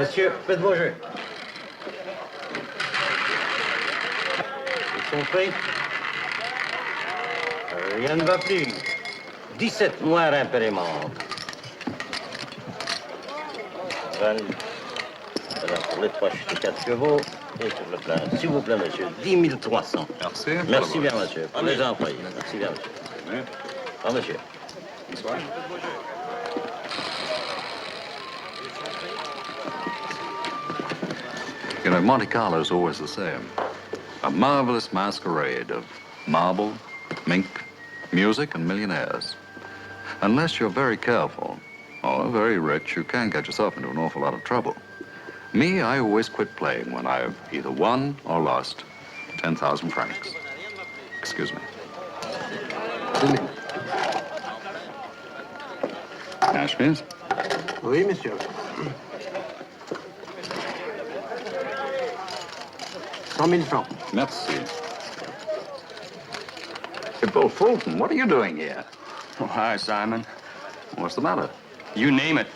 Monsieur, faites vos jeux. Ils sont prêts? Rien ne va plus. 17 mois d'imprimante. 20. Voilà, pour les 3 chevaux, 4 chevaux. Et pour le plein. S'il vous plaît, monsieur, 10 300. Merci. Merci bien, monsieur. Pour les employés. Merci bien, monsieur. Oui. Au revoir, monsieur. Bonsoir. You know, Monte Carlo's always the same. A marvelous masquerade of marble, mink, music, and millionaires. Unless you're very careful or very rich, you can get yourself into an awful lot of trouble. Me, I always quit playing when I've either won or lost 10,000 francs. Excuse me. Cash, please. Oui, monsieur. 100,000 francs. Merci. Hey, Bill Fulton, what are you doing here? Oh, hi, Simon. What's the matter? You name it.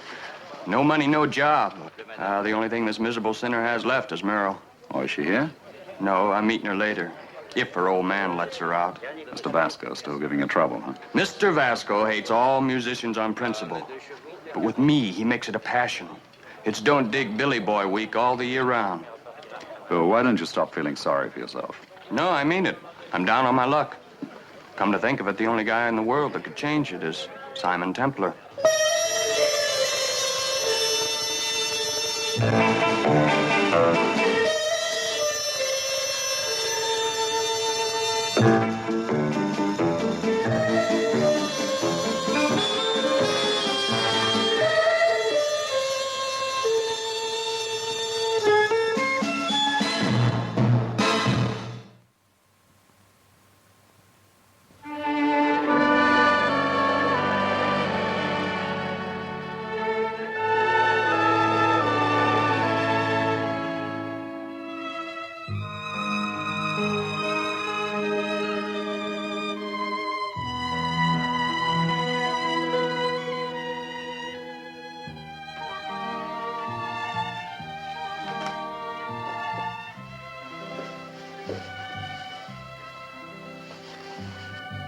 No money, no job. The only thing this miserable sinner has left is Merrill. Oh, is she here? No, I'm meeting her later. If her old man lets her out. Mr. Vasco still giving you trouble, huh? Mr. Vasco hates all musicians on principle. But with me, he makes it a passion. It's Don't Dig Billy Boy week all the year round. Bill, why don't you stop feeling sorry for yourself? No, I mean it. I'm down on my luck. Come to think of it, the only guy in the world that could change it is Simon Templar.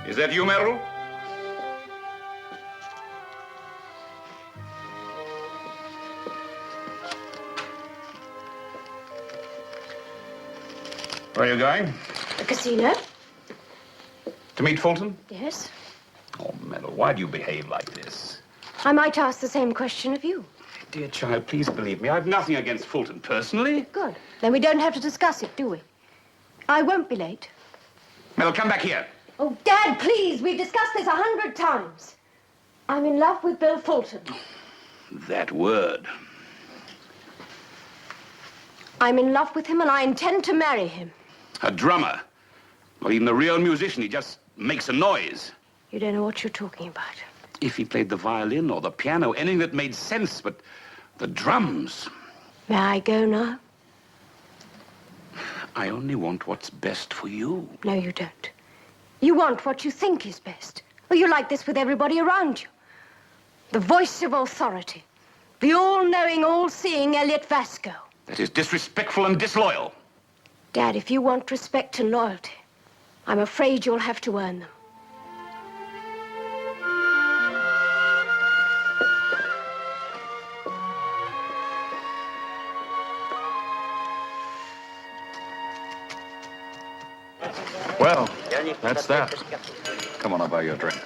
Is that you, Merrill? Where are you going? The casino? To meet Fulton? Yes. Oh, Merrill, why do you behave like this? I might ask the same question of you. Dear child, please believe me, I've nothing against Fulton personally. Good. Then we don't have to discuss it, do we? I won't be late. Merrill, come back here. Oh, Dad, please. We've discussed this 100 times. I'm in love with Bill Fulton. That word. I'm in love with him, and I intend to marry him. A drummer. Not even a real musician. He just makes a noise. You don't know what you're talking about. If he played the violin or the piano, anything that made sense, but the drums. May I go now? I only want what's best for you. No, you don't. You want what you think is best. Or you're like this with everybody around you. The voice of authority. The all-knowing, all-seeing Elliot Vasco. That is disrespectful and disloyal. Dad, if you want respect and loyalty, I'm afraid you'll have to earn them. Well, that's that. Come on, I'll buy you a drink.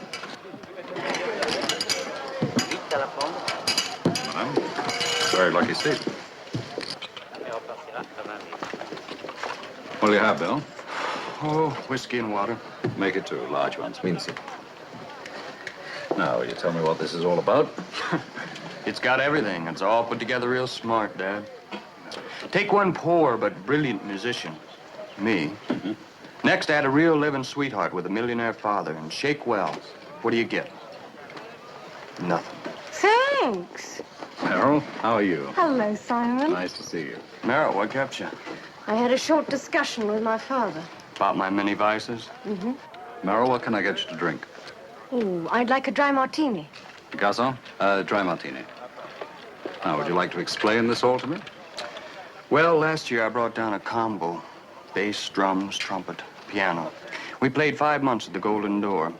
Well, very lucky seat. What do you have, Bill? Oh, whiskey and water. Make it two large ones. Means it. Now, will you tell me what this is all about? It's got everything. It's all put together real smart, Dad. Take one poor but brilliant musician, me. Mm-hmm. Next, add a real living sweetheart with a millionaire father and shake well. What do you get? Nothing. Thanks. Merrill, how are you? Hello, Simon. Nice to see you. Merrill, what kept you? I had a short discussion with my father. About my many vices? Mm-hmm. Merrill, what can I get you to drink? Ooh, I'd like a dry martini. Picasso, dry martini. Now, would you like to explain this all to me? Well, last year I brought down a combo. Bass, drums, trumpet, piano. We played 5 months at the Golden Door.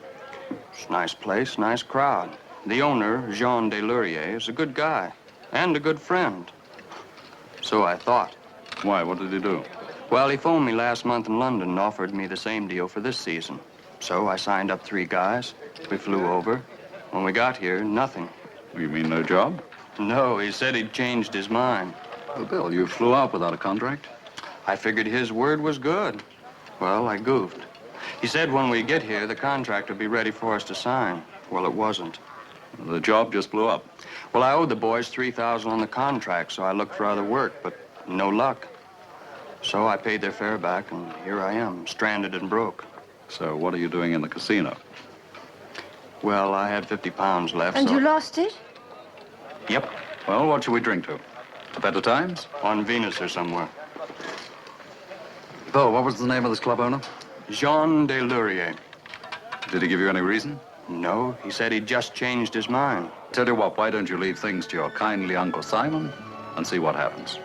It's a nice place, nice crowd. The owner, Jean Delurier, is a good guy and a good friend. So I thought. Why, what did he do? Well, he phoned me last month in London and offered me the same deal for this season. So I signed up 3 guys. We flew over. When we got here, nothing. You mean no job? No, he said he'd changed his mind. Well, Bill, you flew out without a contract? I figured his word was good. Well, I goofed. He said when we get here, the contract would be ready for us to sign. Well, it wasn't. The job just blew up. Well, I owed the boys $3,000 on the contract, so I looked for other work, but no luck. So I paid their fare back, and here I am, stranded and broke. So what are you doing in the casino? Well, I had 50 pounds left, And so... you lost it? Yep, Well, what shall we drink to? The better times? on Venus or somewhere. Bill, what was the name of this club owner? Jean Delurier. Did he give you any reason? No, he said he'd just changed his mind. Tell you what, why don't you leave things to your kindly Uncle Simon and see what happens?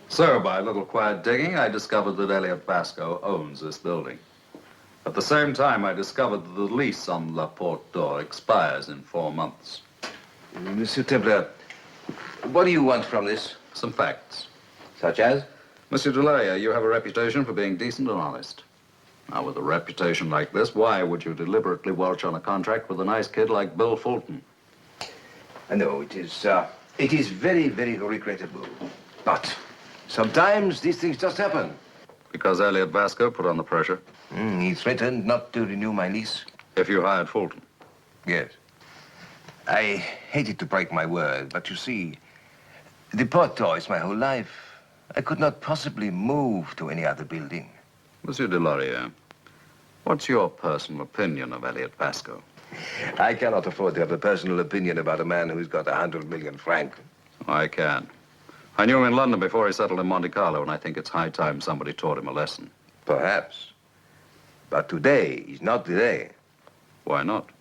So, by a little quiet digging, I discovered that Elliot Basco owns this building. At the same time, I discovered that the lease on La Porte d'Or expires in 4 months. Monsieur Templar, what do you want from this? Some facts. Such as? Monsieur Delaire, you have a reputation for being decent and honest. Now, with a reputation like this, why would you deliberately welch on a contract with a nice kid like Bill Fulton? No, it is very, very regrettable. But sometimes these things just happen. Because Elliot Vasco put on the pressure. He threatened not to renew my lease. If you hired Fulton. Yes. I hated to break my word, but you see, the Porte d'Or is my whole life. I could not possibly move to any other building. Monsieur Delorier, what's your personal opinion of Elliot Vasco? I cannot afford to have a personal opinion about a man who's got 100 million francs. I can. I knew him in London before he settled in Monte Carlo, and I think it's high time somebody taught him a lesson. Perhaps. But today is not the day. Why not?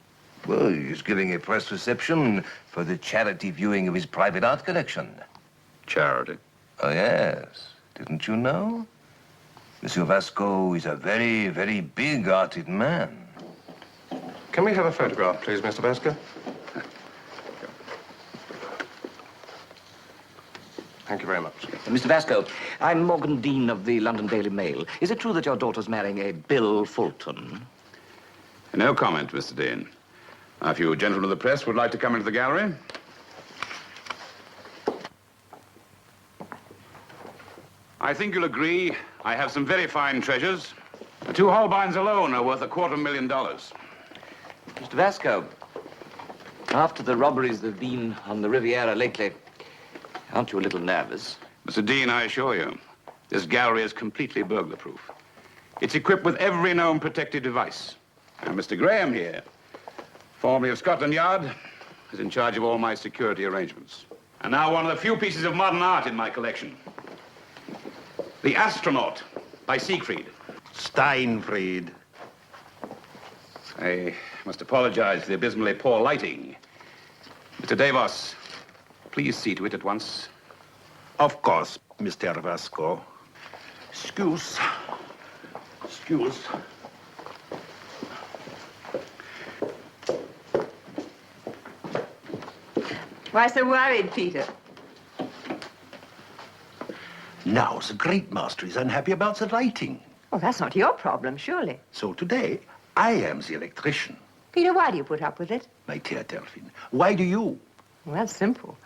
Well, he's giving a press reception for the charity viewing of his private art collection. Charity. Oh, yes. Didn't you know? Monsieur Vasco is a very, very big-hearted man. Can we have a photograph, please, Mr. Vasco? Thank you very much. Mr. Vasco, I'm Morgan Dean of the London Daily Mail. Is it true that your daughter's marrying a Bill Fulton? No comment, Mr. Dean. Now, if you gentlemen of the press would like to come into the gallery. I think you'll agree I have some very fine treasures. The 2 Holbeins alone are worth $250,000. Mr. Vasco, after the robberies that have been on the Riviera lately, aren't you a little nervous? Mr. Dean, I assure you, this gallery is completely burglar-proof. It's equipped with every known protective device. And Mr. Graham here, formerly of Scotland Yard, is in charge of all my security arrangements. And now one of the few pieces of modern art in my collection. The Astronaut by Siegfried. Steinfried. I must apologize for the abysmally poor lighting. Mr. Davos, please see to it at once. Of course, Mr. Vasco. Excuse. Why so worried, Peter? Now, the great master is unhappy about the lighting. Well, that's not your problem, surely. So today, I am the electrician. Peter, why do you put up with it? My dear Delphine, why do you? Well, that's simple.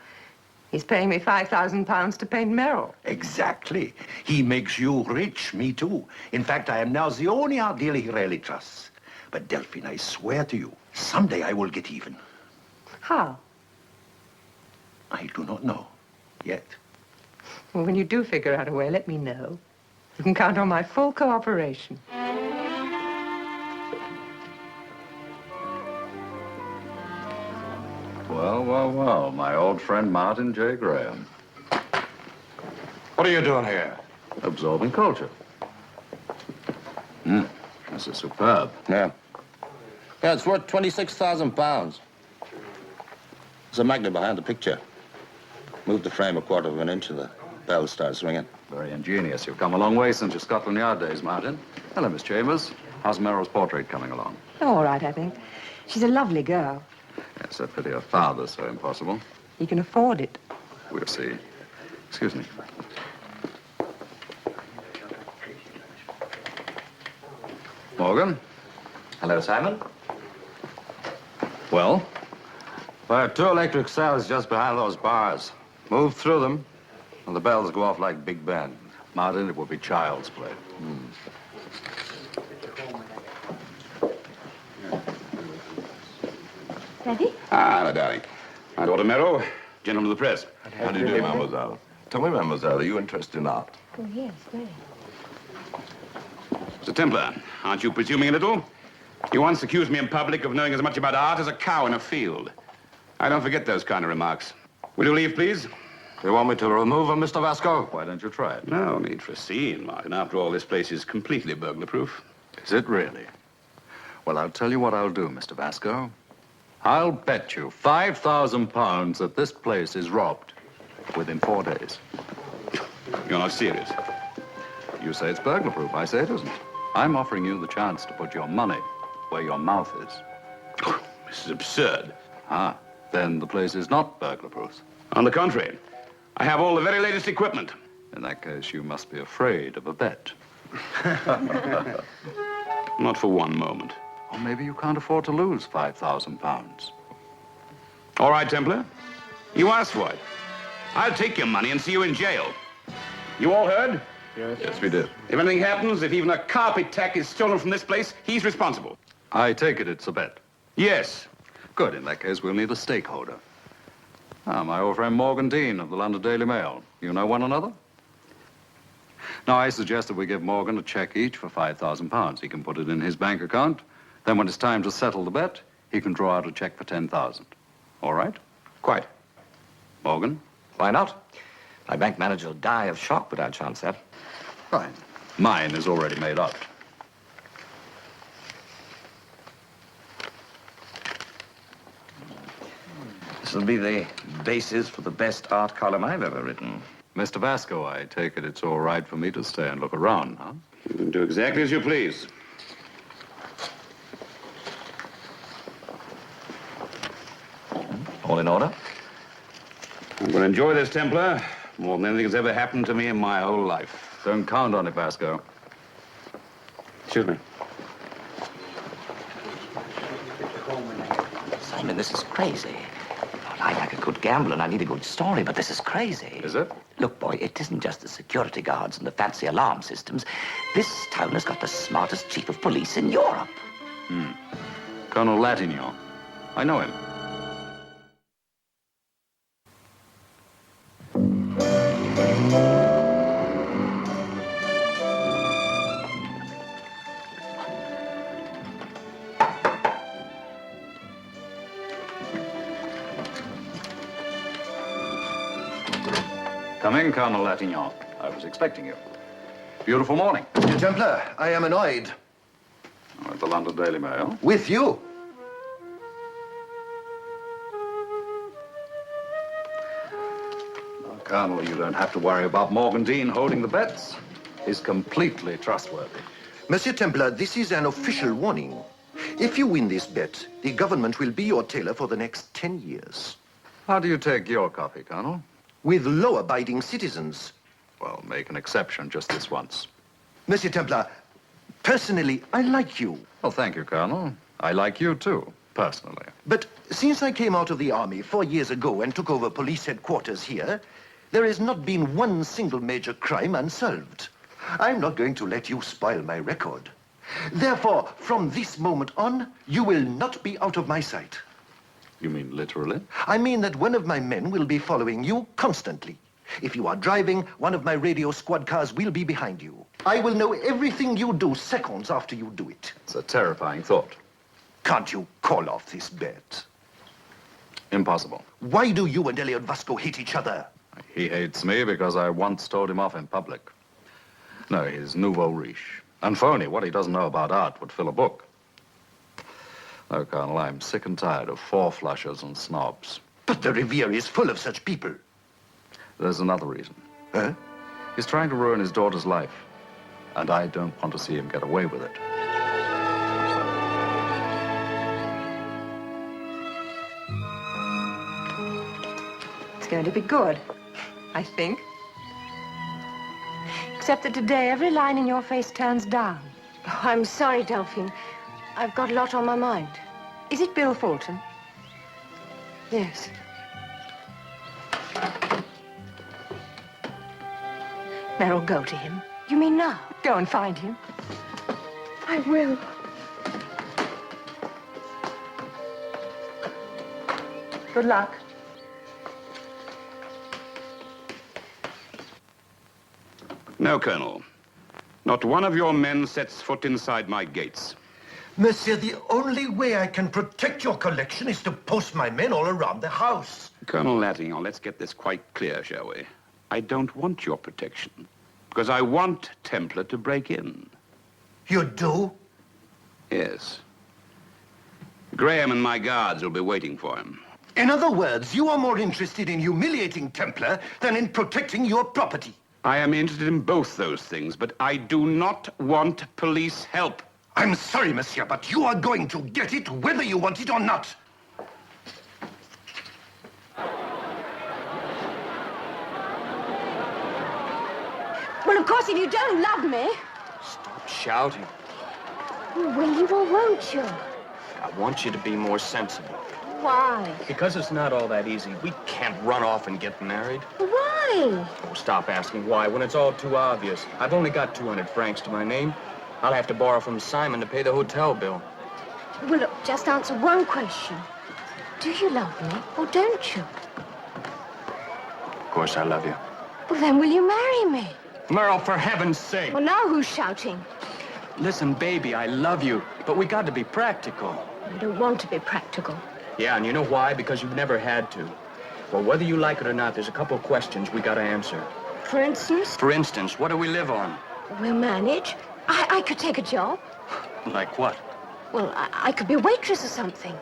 He's paying me £5,000 to paint Merrill. Exactly. He makes you rich, me too. In fact, I am now the only art dealer he really trusts. But Delphine, I swear to you, someday I will get even. How? I do not know yet. Well, when you do figure out a way, let me know. You can count on my full cooperation. Well, my old friend Martin J. Graham. What are you doing here? Absorbing culture. This is superb. Yeah. Yeah, it's worth £26,000. There's a magnet behind the picture. Move the frame a quarter of an inch and the bell starts ringing. Very ingenious. You've come a long way since your Scotland Yard days, Martin. Hello, Miss Chambers. How's Merrill's portrait coming along? All right, I think. She's a lovely girl. It's a pity her father's so impossible. He can afford it. We'll see. Excuse me. Morgan? Hello, Simon. Well? There are 2 electric cells just behind those bars. Move through them, and the bells go off like Big Ben. Martin, it will be child's play. Daddy? Ah, hello, darling. My daughter Merrill, gentleman of the press. How do you do, mademoiselle? Tell me, mademoiselle, are you interested in art? Oh, yes, very. Mr. Templar, aren't you presuming a little? You once accused me in public of knowing as much about art as a cow in a field. I don't forget those kind of remarks. Will you leave, please? You want me to remove him, Mr. Vasco? Why don't you try it? No need for a scene, Martin. After all, this place is completely burglar-proof. Is it really? Well, I'll tell you what I'll do, Mr. Vasco. I'll bet you £5,000 that this place is robbed within 4 days. You're not serious. You say it's burglar-proof. I say it isn't. I'm offering you the chance to put your money where your mouth is. This is absurd. Ah, then the place is not burglar-proof. On the contrary, I have all the very latest equipment. In that case, you must be afraid of a bet. Not for one moment. Or maybe you can't afford to lose £5,000. All right, Templar. You asked for it. I'll take your money and see you in jail. You all heard? Yes, we did. If anything happens, if even a carpet tack is stolen from this place, he's responsible. I take it it's a bet. Yes. Good. In that case, we'll need a stakeholder. Ah, my old friend Morgan Dean of the London Daily Mail. You know one another? Now, I suggest that we give Morgan a check each for £5,000. He can put it in his bank account. Then when it's time to settle the bet, he can draw out a check for £10,000. All right? Quite. Morgan? Why not? My bank manager will die of shock, but I'll chance that. Fine. Mine is already made up. This will be the basis for the best art column I've ever written. Mr. Vasco, I take it it's all right for me to stay and look around, huh? You can do exactly as you please. All in order? I'm going to enjoy this, Templar, more than anything that's ever happened to me in my whole life. Don't count on it, Vasco. Excuse me. Simon, this is crazy. I like a good gambler and I need a good story, but this is crazy. Is it? Look, boy, it isn't just the security guards and the fancy alarm systems. This town has got the smartest chief of police in Europe. Colonel Latignon. I know him. Come in, Colonel Latignon. I was expecting you. Beautiful morning. Mr. Templar, I am annoyed. At the London Daily Mail. With you. Now, Colonel, you don't have to worry about Morgan Dean holding the bets. He's completely trustworthy. Monsieur Templar, this is an official warning. If you win this bet, the government will be your tailor for the next 10 years. How do you take your copy, Colonel? With law-abiding citizens. Well, make an exception just this once. Monsieur Templar, personally, I like you. Well, thank you, Colonel. I like you, too, personally. But since I came out of the army 4 years ago and took over police headquarters here, there has not been one single major crime unsolved. I'm not going to let you spoil my record. Therefore, from this moment on, you will not be out of my sight. You mean literally? I mean that one of my men will be following you constantly. If you are driving, one of my radio squad cars will be behind you. I will know everything you do seconds after you do it. It's a terrifying thought. Can't you call off this bet? Impossible. Why do you and Elliot Vasco hate each other? He hates me because I once told him off in public. No, he's nouveau riche. And phony. What he doesn't know about art would fill a book. No, Colonel, I'm sick and tired of four-flushers and snobs. But the Riviera is full of such people. There's another reason. Huh? He's trying to ruin his daughter's life. And I don't want to see him get away with it. It's going to be good, I think. Except that today, every line in your face turns down. Oh, I'm sorry, Delphine. I've got a lot on my mind. Is it Bill Fulton? Yes. Merrill, go to him. You mean now? Go and find him. I will. Good luck. No, Colonel. Not one of your men sets foot inside my gates. Monsieur, the only way I can protect your collection is to post my men all around the house. Colonel Latignon, let's get this quite clear, shall we? I don't want your protection, because I want Templar to break in. You do? Yes. Graham and my guards will be waiting for him. In other words, you are more interested in humiliating Templar than in protecting your property. I am interested in both those things, but I do not want police help. I'm sorry, monsieur, but you are going to get it whether you want it or not. Well, of course, if you don't love me, Stop shouting. will you or won't you? I want you to be more sensible. Why? Because it's not all that easy. We can't run off and get married. Why? Oh, stop asking why when it's all too obvious. I've only got 200 francs to my name. I'll have to borrow from Simon to pay the hotel bill. Well, look, just answer one question. Do you love me or don't you? Of course I love you. Well, then will you marry me? Merle, for heaven's sake. Well, now who's shouting? Listen, baby, I love you, but we got to be practical. I don't want to be practical. Yeah, and you know why? Because you've never had to. Well, whether you like it or not, there's a couple of questions we got to answer. For instance? For instance, what do we live on? We'll manage. I could take a job. Like what? Well, I could be a waitress or something.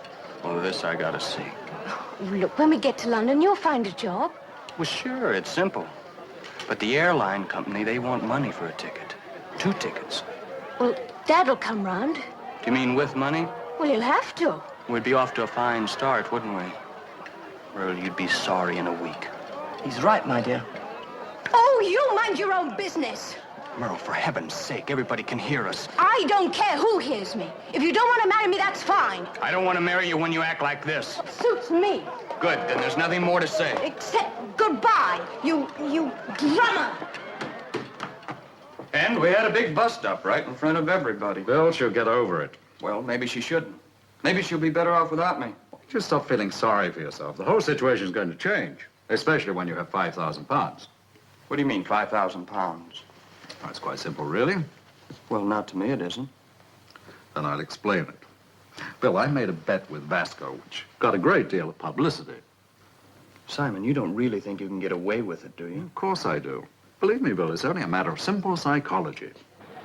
Well, this I got to see. Look, when we get to London, you'll find a job. Well, sure, it's simple. But the airline company, they want money for a ticket. 2 tickets. Well, Dad'll come round. Do you mean with money? Well, he'll have to. We'd be off to a fine start, wouldn't we? Well, you'd be sorry in a week. He's right, my dear. Oh, you mind your own business. Merle, for heaven's sake, everybody can hear us. I don't care who hears me. If you don't want to marry me, that's fine. I don't want to marry you when you act like this. Suits me. Good, then there's nothing more to say. Except goodbye, you drummer. And we had a big bust-up right in front of everybody. Bill, she'll get over it. Well, maybe she shouldn't. Maybe she'll be better off without me. Just stop feeling sorry for yourself. The whole situation's going to change, especially when you have 5,000 pounds. What do you mean, 5,000 pounds? That's quite simple, really. Well, not to me, it isn't. Then I'll explain it. Bill, I made a bet with Vasco, which got a great deal of publicity. Simon, you don't really think you can get away with it, do you? Of course I do. Believe me, Bill, it's only a matter of simple psychology.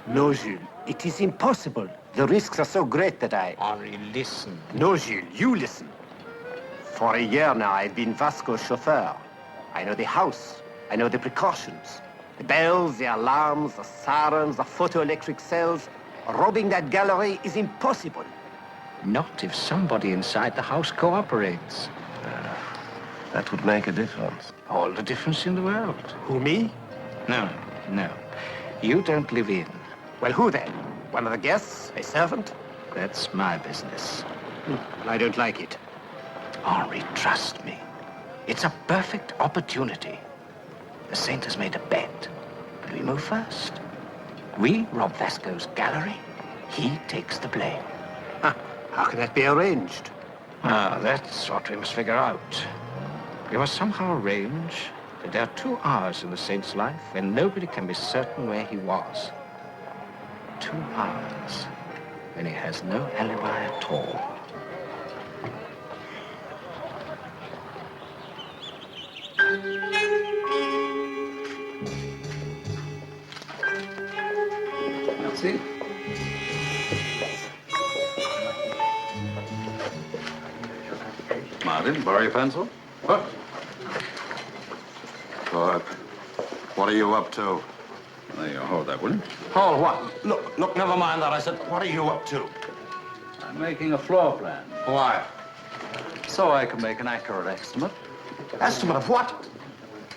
No, Jules, it is impossible. The risks are so great that Henri, listen. No, Jules, you listen. For a year now, I've been Vasco's chauffeur. I know the house. I know the precautions. The bells, the alarms, the sirens, the photoelectric cells. Robbing that gallery is impossible. Not if somebody inside the house cooperates. That would make a difference. All the difference in the world. Who, me? No. You don't live in. Well, who then? One of the guests? A servant? That's my business. Well, I don't like it. Henri, trust me. It's a perfect opportunity. The Saint has made a bet. But we move first. We rob Vasco's gallery. He takes the blame. How can that be arranged? That's what we must figure out. We must somehow arrange that there are 2 hours in the Saint's life when nobody can be certain where he was. 2 hours when he has no alibi at all. See? Martin, borrow your pencil? What? What are you up to? There you hold that, will you? Hold what? Look, never mind that. I said, what are you up to? I'm making a floor plan. Why? So I can make an accurate estimate. Estimate of what?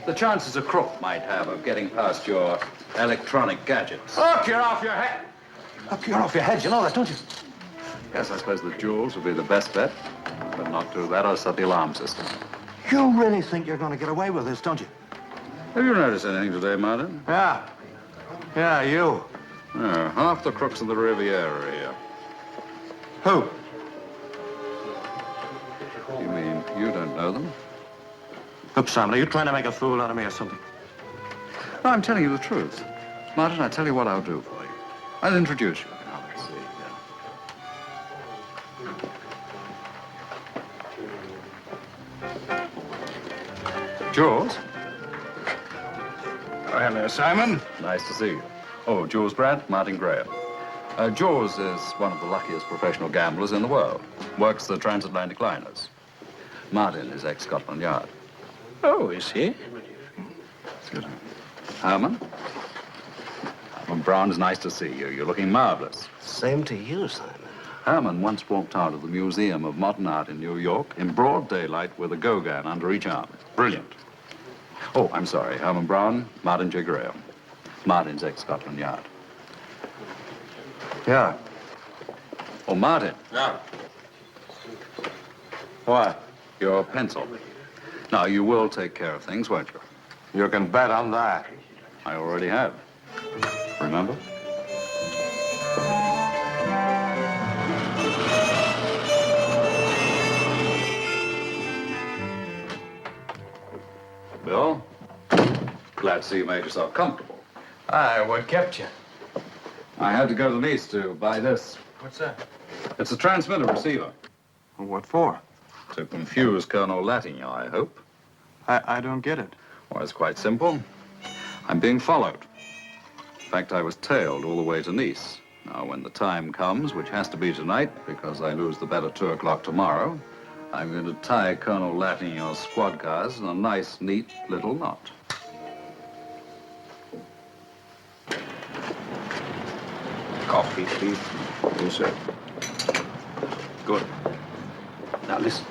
The chances a crook might have of getting past your electronic gadgets. Look, you're off your head. Look, you're off your head. You know that, don't you? Yes, I suppose the jewels would be the best bet. But not do that, I'll set the alarm system. You really think you're going to get away with this, don't you? Have you noticed anything today, Martin? Yeah. Yeah, you. Yeah, half the crooks in the Riviera are here. Who? You mean you don't know them? Look, Sam, are you trying to make a fool out of me or something? No, I'm telling you the truth. Martin, I'll tell you what I'll do for you. I'll introduce you. Now, let's see. Jules? Oh, hello, Simon. Nice to see you. Oh, Jules Brandt, Martin Graham. Jules is one of the luckiest professional gamblers in the world. Works the transatlantic liners. Martin is ex-Scotland Yard. Oh, is he? Excuse me. Herman? Herman Brown, it's nice to see you. You're looking marvelous. Same to you, Simon. Herman once walked out of the Museum of Modern Art in New York in broad daylight with a go-gun under each arm. Brilliant. Oh, I'm sorry. Herman Brown, Martin J. Graham. Martin's ex-Scotland Yard. Yeah. Oh, Martin. Yeah. What? Your pencil. Now, you will take care of things, won't you? You can bet on that. I already have. Remember? Bill? Glad to see you made yourself comfortable. Aye, what kept you? I had to go to Nice to buy this. What's that? It's a transmitter receiver. What for? To confuse Colonel Latignon, I hope. I don't get it. Well, it's quite simple. I'm being followed. In fact, I was tailed all the way to Nice. Now, when the time comes, which has to be tonight, because I lose the bet at 2 o'clock tomorrow, I'm going to tie Colonel Latignon's squad cars in a nice, neat little knot. Coffee, please. Yes, sir. Good. Now, listen.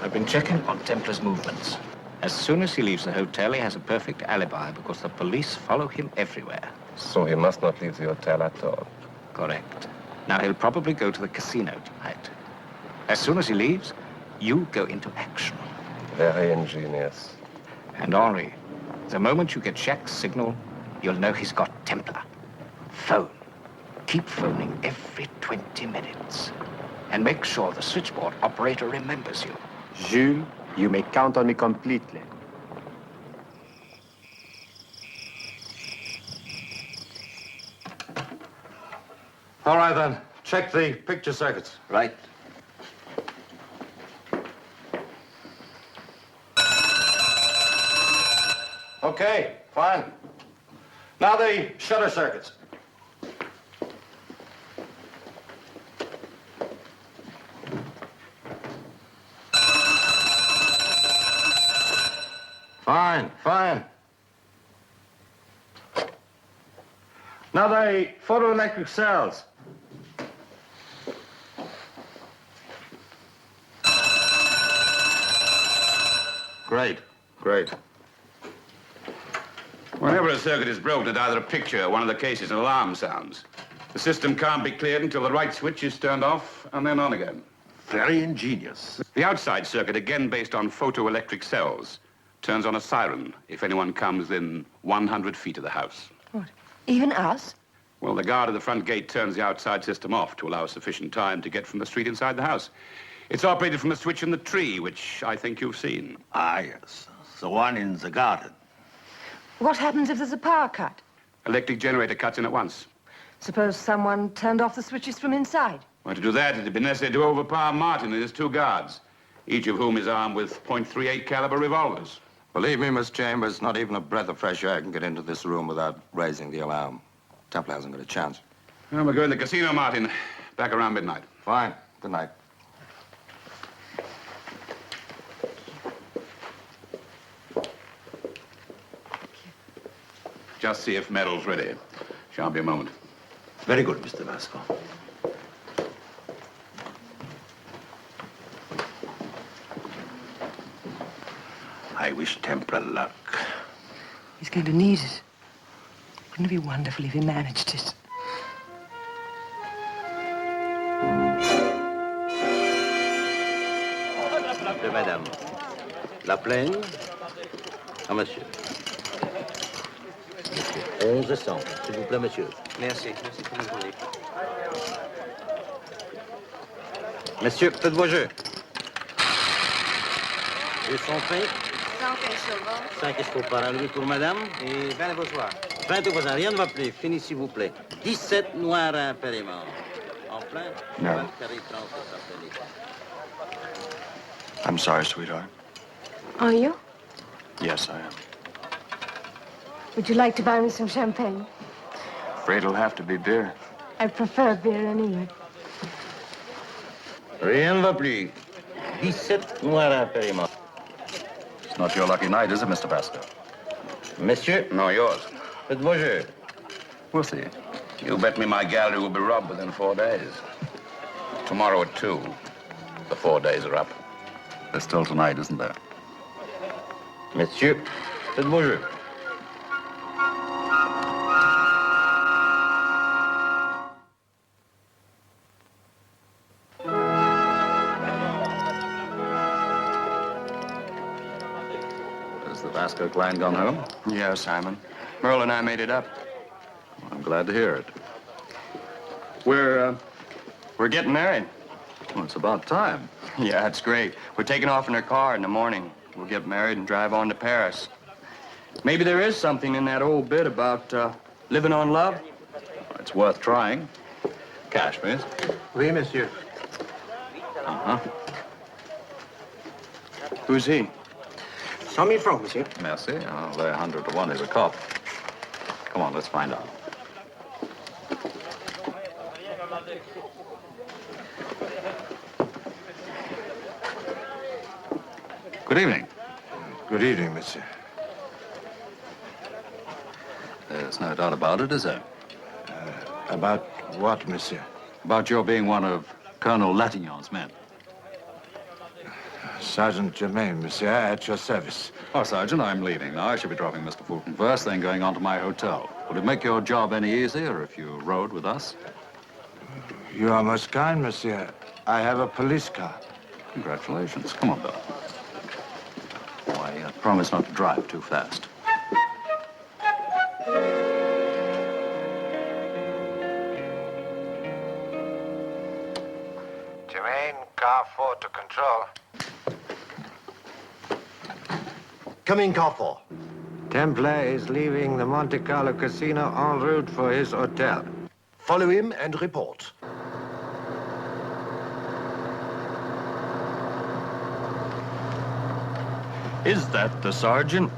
I've been checking on Templar's movements. As soon as he leaves the hotel, he has a perfect alibi because the police follow him everywhere. So he must not leave the hotel at all. Correct. Now, he'll probably go to the casino tonight. As soon as he leaves, you go into action. Very ingenious. And Henri, the moment you get Jacques' signal, you'll know he's got Templar. Phone. Keep phoning every 20 minutes. And make sure the switchboard operator remembers you. Jules, you may count on me completely. All right, then. Check the picture circuits. Right. Okay, fine. Now the shutter circuits. Fine, fine. Now the photoelectric cells. Great, great. Whenever a circuit is broken at either a picture or one of the cases, an alarm sounds. The system can't be cleared until the right switch is turned off and then on again. Very ingenious. The outside circuit, again based on photoelectric cells, turns on a siren if anyone comes within 100 feet of the house. What? Even us? Well, the guard at the front gate turns the outside system off to allow sufficient time to get from the street inside the house. It's operated from a switch in the tree, which I think you've seen. Ah, yes. The one in the garden. What happens if there's a power cut? Electric generator cuts in at once. Suppose someone turned off the switches from inside. Well, to do that, it'd be necessary to overpower Martin and his two guards, each of whom is armed with .38 caliber revolvers. Believe me, Miss Chambers, not even a breath of fresh air can get into this room without raising the alarm. Templar hasn't got a chance. Well, we're going to the casino, Martin. Back around midnight. Fine. Good night. Just see if Merrill's ready. Shan't be a moment. Very good, Mr. Vasco. I wish Templar luck. He's going to need it. Wouldn't it be wonderful if he managed it? Madame. La Plaine. À monsieur. 1100, s'il vous plaît, monsieur. Merci. Merci pour le journée. Monsieur, faites vos jeux. Ils sont faits. 5 chevaux par à lui pour madame. Et 20 vos soirs. 20 voisins, rien ne va plus. Fini, s'il vous plaît. 17 noirs impériments. En plein. No. Valkyrie Francis appelé. I'm sorry, sweetheart. Are you? Yes, I am. Would you like to buy me some champagne? Afraid it'll have to be beer. I prefer beer anyway. Rien ne va plus. 17 noirs impériments. It's not your lucky night, is it, Mr. Vasco? Monsieur, No, yours. faites vos jeux. We'll see. You bet me my gallery will be robbed within 4 days. Tomorrow at 2. The 4 days are up. There's still tonight, isn't there? Monsieur, faites vos jeux. Has the Vasco clan gone home? Yeah, Simon. Merle and I made it up. I'm glad to hear it. We're getting married. Well, it's about time. Yeah, it's great. We're taking off in her car in the morning. We'll get married and drive on to Paris. Maybe there is something in that old bit about living on love. It's worth trying. Cash, please. Oui, monsieur. Uh-huh. Who's he? 100,000 francs, monsieur. Merci. I'll lay 100 to 1 he's a cop. Come on, let's find out. Good evening. Good evening, monsieur. There's no doubt about it, is there? About what, monsieur? About your being one of Colonel Latignon's men. Sergeant Germain, monsieur, at your service. Oh, Sergeant, I'm leaving now. I should be dropping Mr. Fulton first, then going on to my hotel. Would it make your job any easier if you rode with us? You are most kind, monsieur. I have a police car. Congratulations. Come on, Bill. I promise not to drive too fast. Germain, car 4 to control. Come in, car 4. Templar is leaving the Monte Carlo casino en route for his hotel. Follow him and report. Is that the sergeant?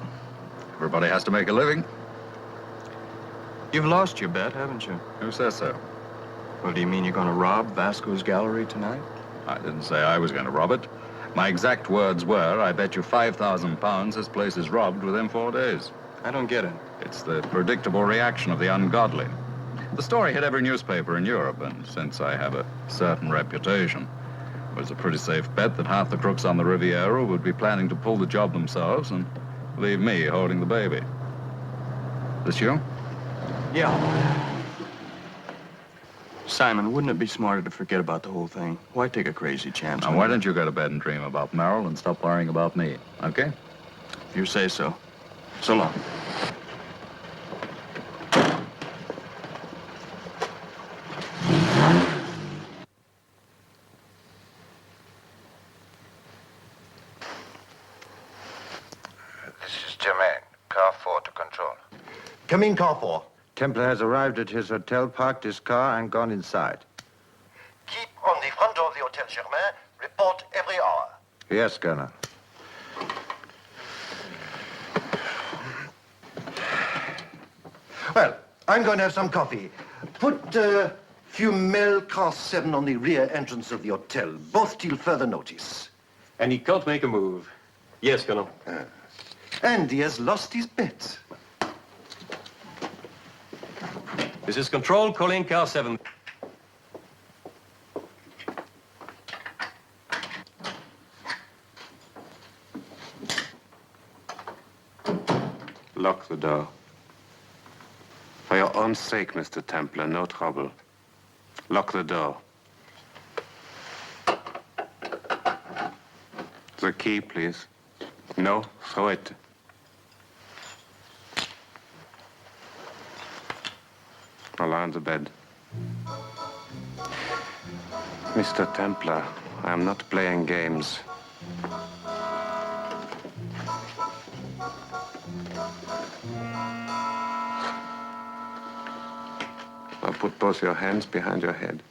Everybody has to make a living. You've lost your bet, haven't you? Who says so? Well, do you mean you're going to rob Vasco's gallery tonight? I didn't say I was going to rob it. My exact words were, I bet you 5,000 pounds this place is robbed within 4 days. I don't get it. It's the predictable reaction of the ungodly. The story hit every newspaper in Europe, and since I have a certain reputation, it was a pretty safe bet that half the crooks on the Riviera would be planning to pull the job themselves and leave me holding the baby. This you? Yeah. Simon, wouldn't it be smarter to forget about the whole thing? Why take a crazy chance? Now, why don't you go to bed and dream about Merrill and stop worrying about me, okay? If you say so. So long. This is Germain, car 4 to control. Come in, car 4. Templar has arrived at his hotel, parked his car, and gone inside. Keep on the front of the Hotel Germain. Report every hour. Yes, Colonel. Well, I'm going to have some coffee. Put Fumel car 7 on the rear entrance of the hotel, both till further notice. And he can't make a move. Yes, Colonel. And he has lost his bet. This is Control, calling car 7. Lock the door. For your own sake, Mr. Templar, no trouble. Lock the door. The key, please. No, throw it. Lie on the bed. Mr. Templar, I am not playing games. Now put both your hands behind your head.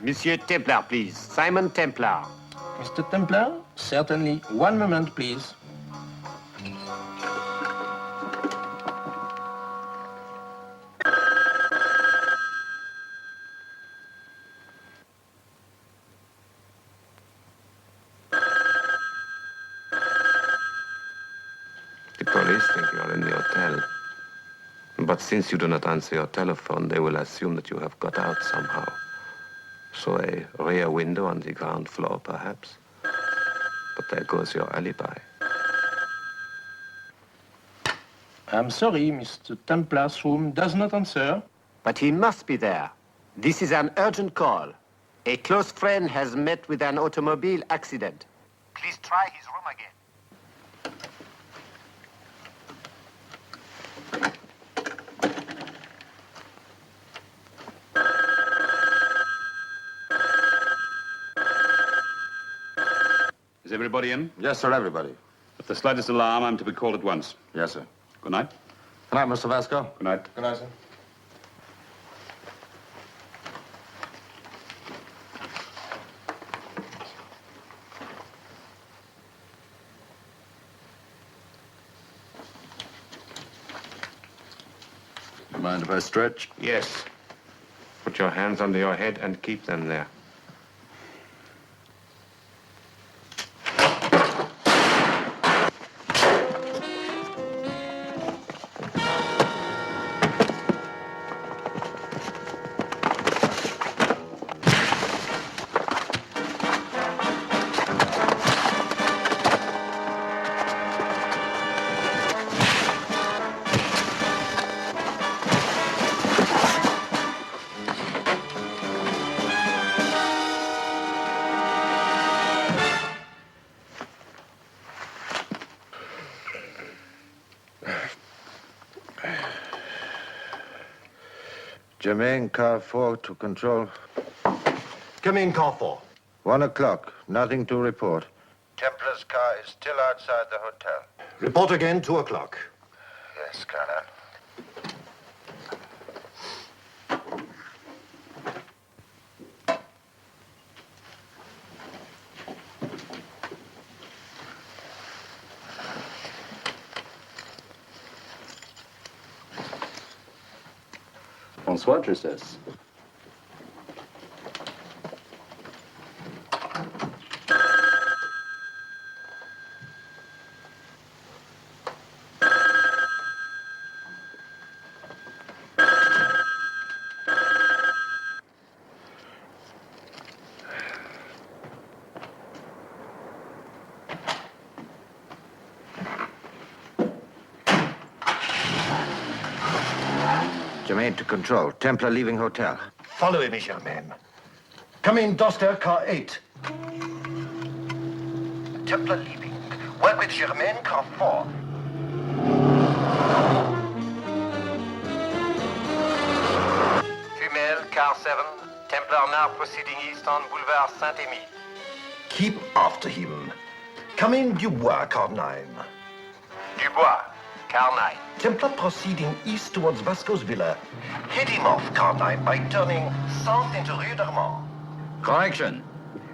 Monsieur Templar, please. Simon Templar. Mr. Templar, certainly. 1 moment, please. The police think you are in the hotel. But since you do not answer your telephone, they will assume that you have got out somehow. So a rear window on the ground floor, perhaps. But there goes your alibi. I'm sorry, Mr. Templar's room does not answer. But he must be there. This is an urgent call. A close friend has met with an automobile accident. Please try his room again. Is everybody in? Yes, sir, everybody. At the slightest alarm, I'm to be called at once. Yes, sir. Good night. Good night, Mr. Vasco. Good night. Good night, sir. Mind if I stretch? Yes. Put your hands under your head and keep them there. Germain, car 4 to control. Come in, car 4. 1 o'clock. Nothing to report. Templar's car is still outside the hotel. Report again, 2 o'clock. Yes, Colonel. Bonsoir, Tristesse. Germain to control. Templar leaving hotel. Follow him, Germain. Come in, Doster, car 8. Templar leaving. Work with Germain, car 4. Female, car 7. Templar now proceeding east on Boulevard Saint-Émile. Keep after him. Come in, Dubois, car 9. Dubois, car 9. Templar proceeding east towards Vasco's villa. Head him off, car 9, by turning south into Rue d'Armand. Correction.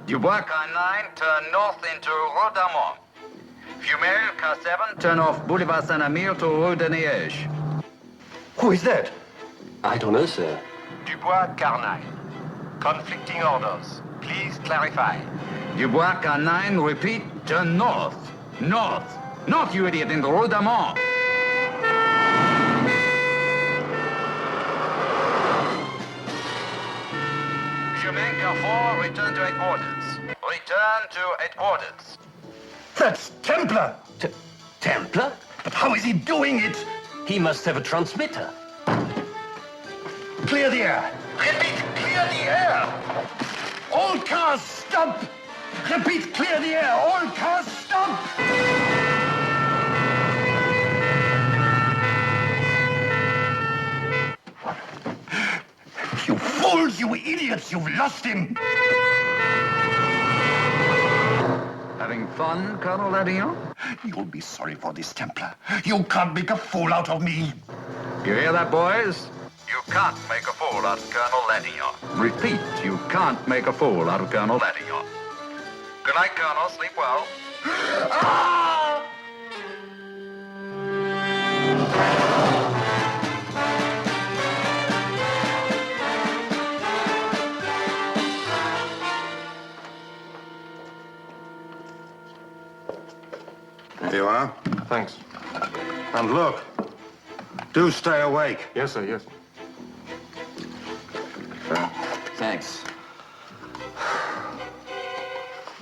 Dubois, car 9, turn north into Rue d'Armand. Female, car 7, turn off Boulevard Saint-Emile to Rue de Liège. Who is that? I don't know, sir. Dubois, car 9. Conflicting orders. Please clarify. Dubois, car 9, repeat, turn north. North. North, you idiot, into Rue d'Armand. Germain, car 4, return to headquarters. Return to headquarters. That's Templar! Templar? But how is he doing it? He must have a transmitter. Clear the air! Repeat, clear the air! All cars, stop! Repeat, clear the air! All cars, stop! You fools, you idiots! You've lost him! Having fun, Colonel Ladillon? You'll be sorry for this, Templar. You can't make a fool out of me. You hear that, boys? You can't make a fool out of Colonel Ladillon. Repeat, you can't make a fool out of Colonel Ladillon. Good night, Colonel. Sleep well. Ah! Here you are. Thanks. And look, do stay awake. Yes, sir, yes. Thanks.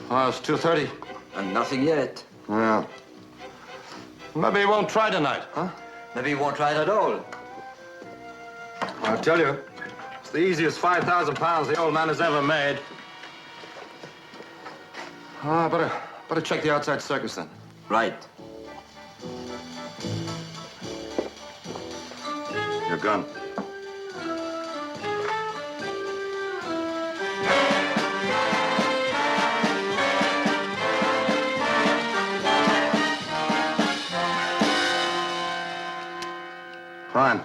Oh, it's 2:30. And nothing yet. Well, maybe he won't try tonight, huh? Maybe you won't try it at all. I'll tell you, it's the easiest 5,000 pounds the old man has ever made. Ah, better check the outside circus then. Right. Your gun. Fine.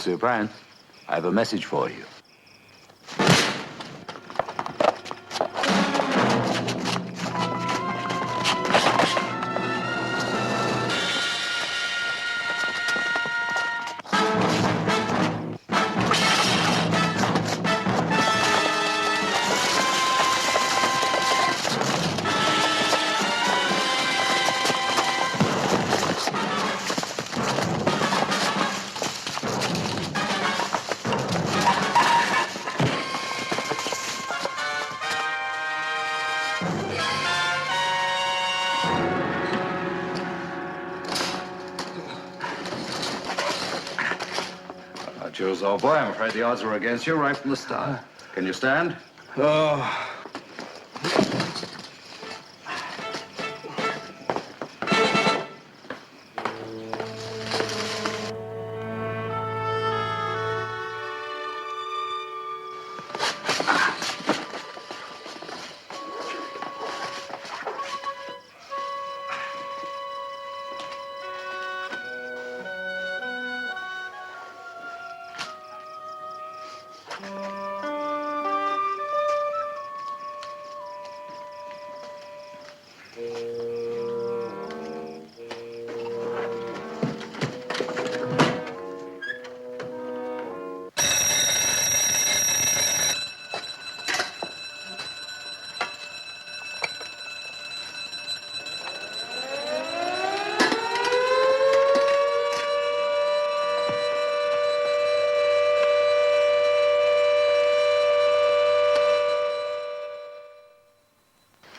Monsieur Bryan, I have a message for you. Jules, old boy, I'm afraid the odds were against you right from the start. Can you stand? Oh.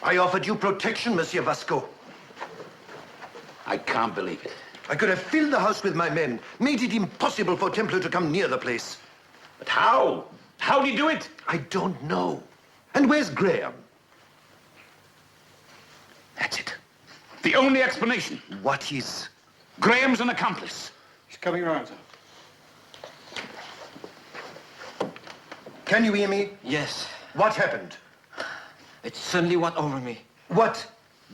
I offered you protection, Monsieur Vasco. I can't believe it. I could have filled the house with my men, made it impossible for Templar to come near the place. But how? How did you do it? I don't know. And where's Graham? That's it. The only explanation. What is? Graham's an accomplice. He's coming around, sir. Can you hear me? Yes. What happened? It suddenly went over me. What?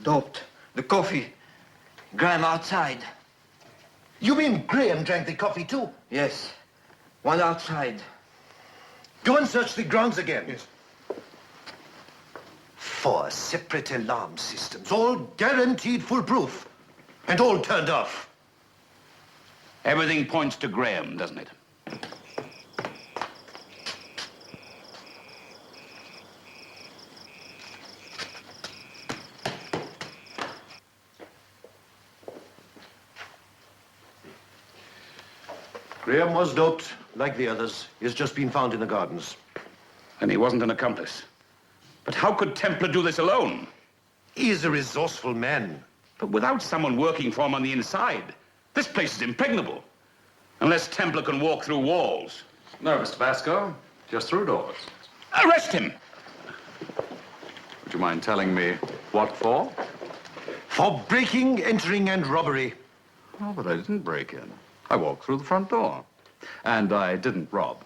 Doped. The coffee. Graham outside. You mean Graham drank the coffee too? Yes. One outside. Go and search the grounds again. Yes. 4 separate alarm systems, all guaranteed foolproof, and all turned off. Everything points to Graham, doesn't it? Graham was doped, like the others. He's just been found in the gardens. And he wasn't an accomplice. But how could Templar do this alone? He's a resourceful man. But without someone working for him on the inside, this place is impregnable. Unless Templar can walk through walls. No, Mr. Vasco. Just through doors. Arrest him! Would you mind telling me what for? For breaking, entering, and robbery. Oh, but I didn't break in. I walked through the front door. And I didn't rob.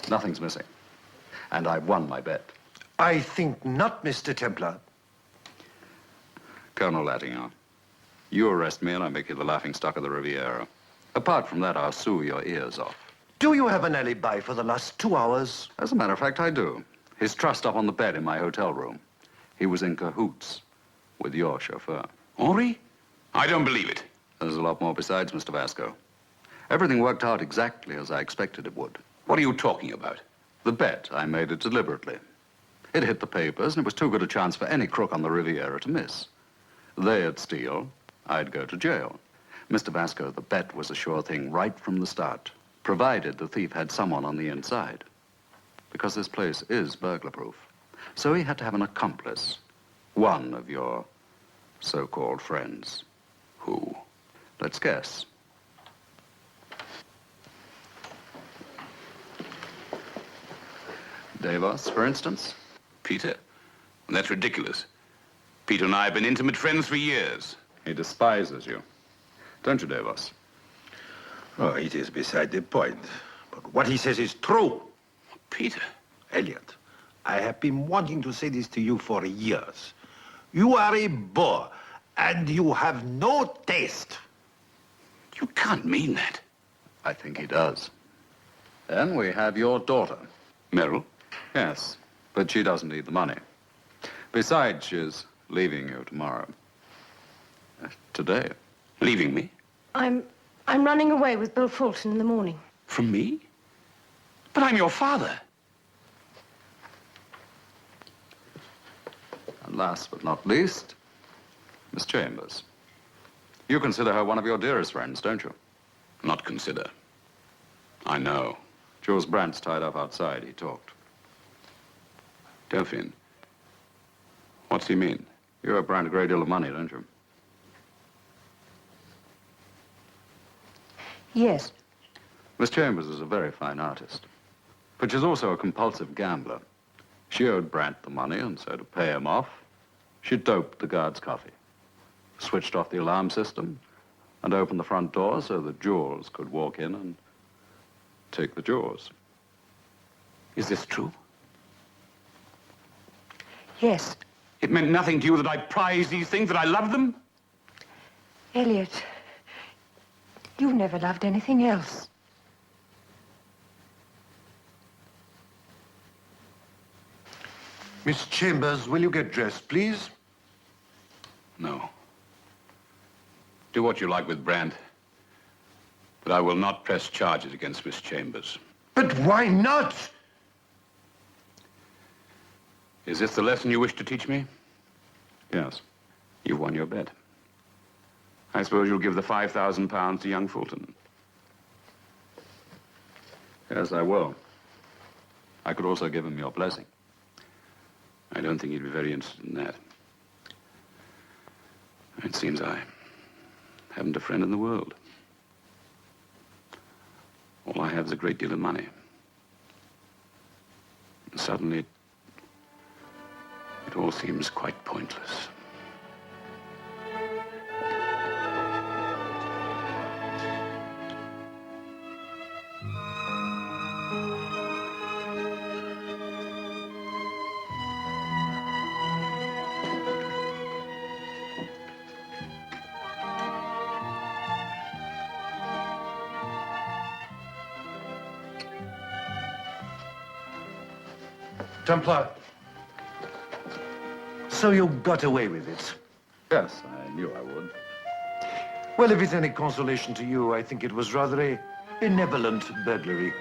Nothing's missing. And I won my bet. I think not, Mr. Templar. Colonel Lattinghouse, you arrest me and I make you the laughingstock of the Riviera. Apart from that, I'll sue your ears off. Do you have an alibi for the last 2 hours? As a matter of fact, I do. His trussed up on the bed in my hotel room. He was in cahoots with your chauffeur. Henri? I don't believe it. There's a lot more besides, Mr. Vasco. Everything worked out exactly as I expected it would. What are you talking about? The bet, I made it deliberately. It hit the papers, and it was too good a chance for any crook on the Riviera to miss. They'd steal, I'd go to jail. Mr. Vasco, the bet was a sure thing right from the start, provided the thief had someone on the inside. Because this place is burglar-proof. So he had to have an accomplice. One of your so-called friends. Who? Let's guess. Davos, for instance? Peter? That's ridiculous. Peter and I have been intimate friends for years. He despises you. Don't you, Davos? Oh, it is beside the point. But what he says is true. Peter? Elliot, I have been wanting to say this to you for years. You are a bore, and you have no taste. You can't mean that. I think he does. Then we have your daughter. Merrill? Yes, but she doesn't need the money. Besides, she's leaving you tomorrow. Today. Leaving me? I'm running away with Bill Fulton in the morning. From me? But I'm your father. And last but not least, Miss Chambers. You consider her one of your dearest friends, don't you? Not consider. I know. Jules Brandt's tied up outside. He talked. Delphine. What's he mean? You owe Brandt a great deal of money, don't you? Yes. Miss Chambers is a very fine artist, but she's also a compulsive gambler. She owed Brandt the money, and so to pay him off, she doped the guard's coffee, switched off the alarm system, and opened the front door so that Jules could walk in and take the jewels. Is this true? Yes. It meant nothing to you that I prize these things, that I love them? Elliot, you've never loved anything else. Miss Chambers, will you get dressed, please? No. Do what you like with Brandt, but I will not press charges against Miss Chambers. But why not? Is this the lesson you wish to teach me? Yes. You've won your bet. I suppose you'll give the £5,000 to young Fulton. Yes, I will. I could also give him your blessing. I don't think he'd be very interested in that. It seems I haven't a friend in the world. All I have is a great deal of money. And suddenly, it all seems quite pointless. Templar. So you got away with it? Yes, I knew I would. Well, if it's any consolation to you, I think it was rather a benevolent burglary.